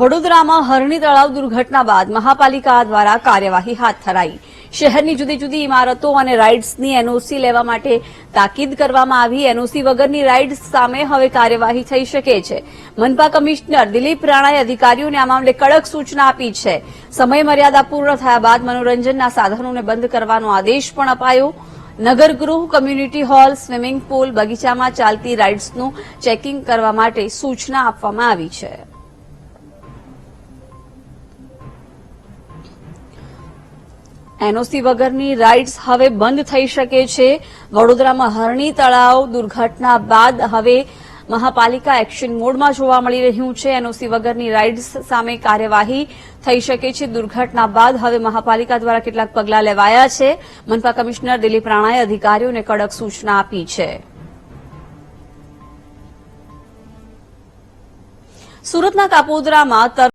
વડોદરામાં હરણી તળાવ દુર્ઘટના બાદ મહાપાલિકા દ્વારા કાર્યવાહી હાથ ધરાઈ. શહેરની જુદી જુદી ઇમારતો અને રાઇડ્સની એનઓસી લેવા માટે તાકીદ કરવામાં આવી. એનઓસી વગરની રાઇડ્સ સામે હવે કાર્યવાહી થઈ શકે છે. મનપા કમિશનર દિલીપ રાણાએ અધિકારીઓને આ મામલે કડક સૂચના આપી છે. સમય મર્યાદા પૂર્ણ થયા બાદ મનોરંજનના સાધનોને બંધ કરવાનો આદેશ પણ અપાયો. નગરગૃહ, કમ્યુનિટી હોલ, સ્વિમિંગ પુલ, બગીચામાં ચાલતી રાઇડ્સનું ચેકિંગ કરવા માટે સૂચના આપવામાં આવી છે. એનઓસી વગરની રાઇડ્સ હવે બંધ થઈ શકે છે. વડોદરામાં હરણી તળાવ દુર્ઘટના બાદ હવે મહાપાલિકા એક્શન મોડમાં જોવા મળી રહ્યું છે. એનઓસી વગરની રાઇડ્સ સામે કાર્યવાહી થઈ શકે છે. દુર્ઘટના બાદ હવે મહાપાલિકા દ્વારા કેટલાક પગલાં લેવાયા છે. મનપા કમિશનર દિલીપ રાણાએ અધિકારીઓને કડક સૂચના આપી છે. સુરતના કાપોદ્રામાં